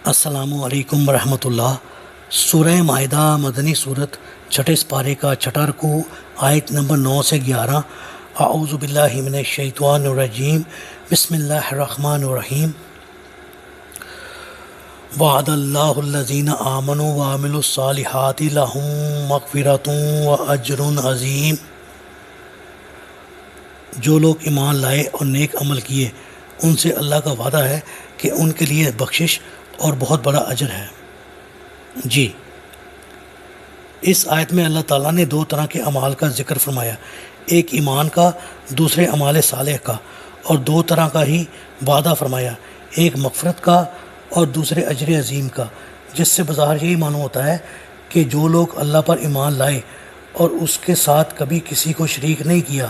السلام علیکم ورحمۃ اللہ۔ سورہ مائدہ مدنی صورت، چھٹے سپارے کا چھٹا رکوع، آیت نمبر 9 سے 11۔ اعوذ باللہ من الشیطان الرجیم، بسم اللہ الرحمن الرحیم۔ وعد اللہ الذین آمنوا وعملوا الصالحات لہم مغفرۃ واجر عظیم۔ جو لوگ ایمان لائے اور نیک عمل کیے، ان سے اللہ کا وعدہ ہے کہ ان کے لیے بخشش اور بہت بڑا اجر ہے۔ جی، اس آیت میں اللہ تعالیٰ نے دو طرح کے اعمال کا ذکر فرمایا، ایک ایمان کا، دوسرے اعمال صالح کا، اور دو طرح کا ہی وعدہ فرمایا، ایک مغفرت کا اور دوسرے اجر عظیم کا، جس سے بظاہر یہی معلوم ہوتا ہے کہ جو لوگ اللہ پر ایمان لائے اور اس کے ساتھ کبھی کسی کو شریک نہیں کیا،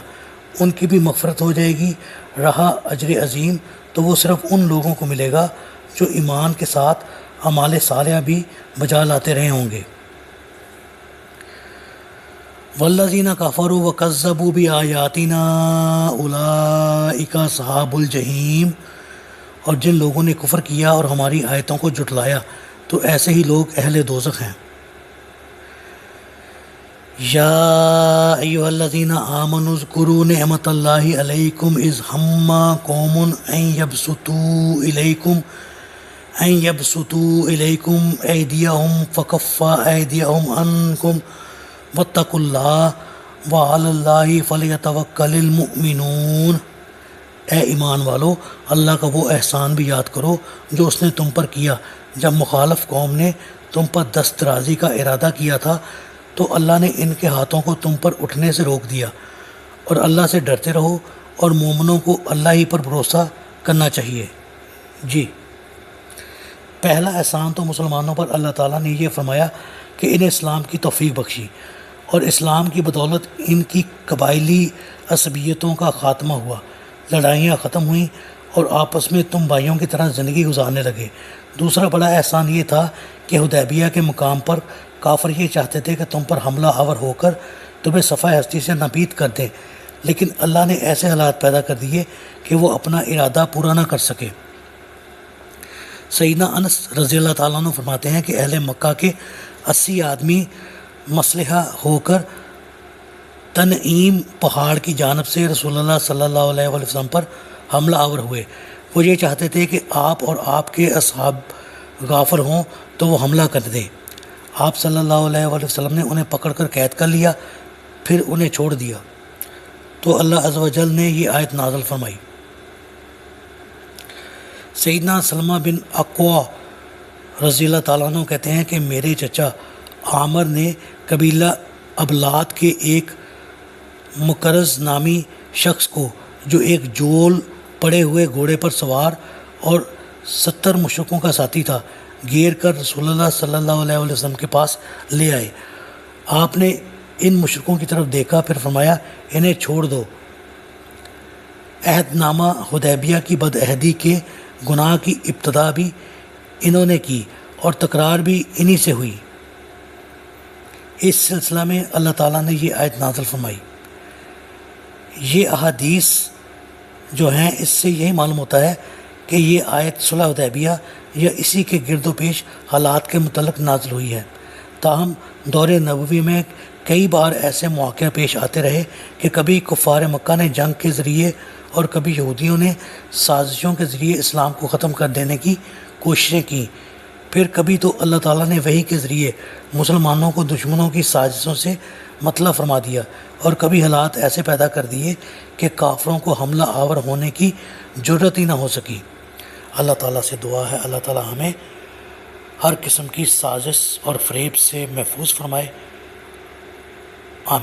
ان کی بھی مغفرت ہو جائے گی۔ رہا اجر عظیم تو وہ صرف ان لوگوں کو ملے گا جو ایمان کے ساتھ اعمال صالحہ بھی بجا لاتے رہے ہوں گے۔ والذین کفروا وکذبوا بآیاتنا اولئک اصحاب الجحیم۔ اور جن لوگوں نے کفر کیا اور ہماری آیتوں کو جھٹلایا تو ایسے ہی لوگ اہل دوزخ ہیں۔ یا ایھا الذین آمنوا اذکروا نعمت اللہ علیکم اذ ہم قوم ان یبسطوا الیکم ایدیہم فکف ایدیہم عنکم واتقوا اللہ وعلی اللہ فلیتوکل المؤمنون۔ اے ایمان والو، اللہ کا وہ احسان بھی یاد کرو جو اس نے تم پر کیا جب مخالف قوم نے تم پر دست درازی کا ارادہ کیا تھا، تو اللہ نے ان کے ہاتھوں کو تم پر اٹھنے سے روک دیا۔ اور اللہ سے ڈرتے رہو، اور مومنوں کو اللہ ہی پر بھروسہ کرنا چاہیے۔ جی، پہلا احسان تو مسلمانوں پر اللہ تعالیٰ نے یہ فرمایا کہ انہیں اسلام کی توفیق بخشی، اور اسلام کی بدولت ان کی قبائلی عصبیتوں کا خاتمہ ہوا، لڑائیاں ختم ہوئیں اور آپس میں تم بھائیوں کی طرح زندگی گزارنے لگے۔ دوسرا بڑا احسان یہ تھا کہ حدیبیہ کے مقام پر کافر یہ چاہتے تھے کہ تم پر حملہ آور ہو کر تمہیں صفحہ ہستی سے نابید کر دیں، لیکن اللہ نے ایسے حالات پیدا کر دیے کہ وہ اپنا ارادہ پورا نہ کر سکے۔ سیدنا انس رضی اللہ تعالیٰ عنہ فرماتے ہیں کہ اہل مکہ کے 80 آدمی مسلح ہو کر تنعیم پہاڑ کی جانب سے رسول اللہ صلی اللہ علیہ وسلم پر حملہ آور ہوئے۔ وہ یہ چاہتے تھے کہ آپ اور آپ کے اصحاب غافر ہوں تو وہ حملہ کر دیں۔ آپ صلی اللہ علیہ وسلم نے انہیں پکڑ کر قید کر لیا، پھر انہیں چھوڑ دیا تو اللہ عز و جل نے یہ آیت نازل فرمائی۔ سیدنا سلمہ بن اکوع رضی اللہ تعالیٰ عنہ کہتے ہیں کہ میرے چچا عامر نے قبیلہ ابلات کے ایک مکرز نامی شخص کو، جو ایک جول پڑے ہوئے گھوڑے پر سوار اور 70 مشرکوں کا ساتھی تھا، گھیر کر رسول اللہ صلی اللہ علیہ وسلم کے پاس لے آئے۔ آپ نے ان مشرکوں کی طرف دیکھا، پھر فرمایا انہیں چھوڑ دو۔ عہد نامہ حدیبیہ کی بدعہدی کے گناہ کی ابتدا بھی انہوں نے کی اور تکرار بھی انہی سے ہوئی۔ اس سلسلہ میں اللہ تعالیٰ نے یہ آیت نازل فرمائی۔ یہ احادیث جو ہیں اس سے یہی معلوم ہوتا ہے کہ یہ آیت صلح حدیبیہ یا اسی کے گرد و پیش حالات کے متعلق نازل ہوئی ہے۔ تاہم دور نبوی میں کئی بار ایسے مواقع پیش آتے رہے کہ کبھی کفار مکہ نے جنگ کے ذریعے اور کبھی یہودیوں نے سازشوں کے ذریعے اسلام کو ختم کر دینے کی کوششیں کیں، پھر کبھی تو اللہ تعالیٰ نے وحی کے ذریعے مسلمانوں کو دشمنوں کی سازشوں سے مطلع فرما دیا، اور کبھی حالات ایسے پیدا کر دیے کہ کافروں کو حملہ آور ہونے کی جرت ہی نہ ہو سکی۔ اللہ تعالیٰ سے دعا ہے اللہ تعالیٰ ہمیں ہر قسم کی سازش اور فریب سے محفوظ فرمائے۔ آمین۔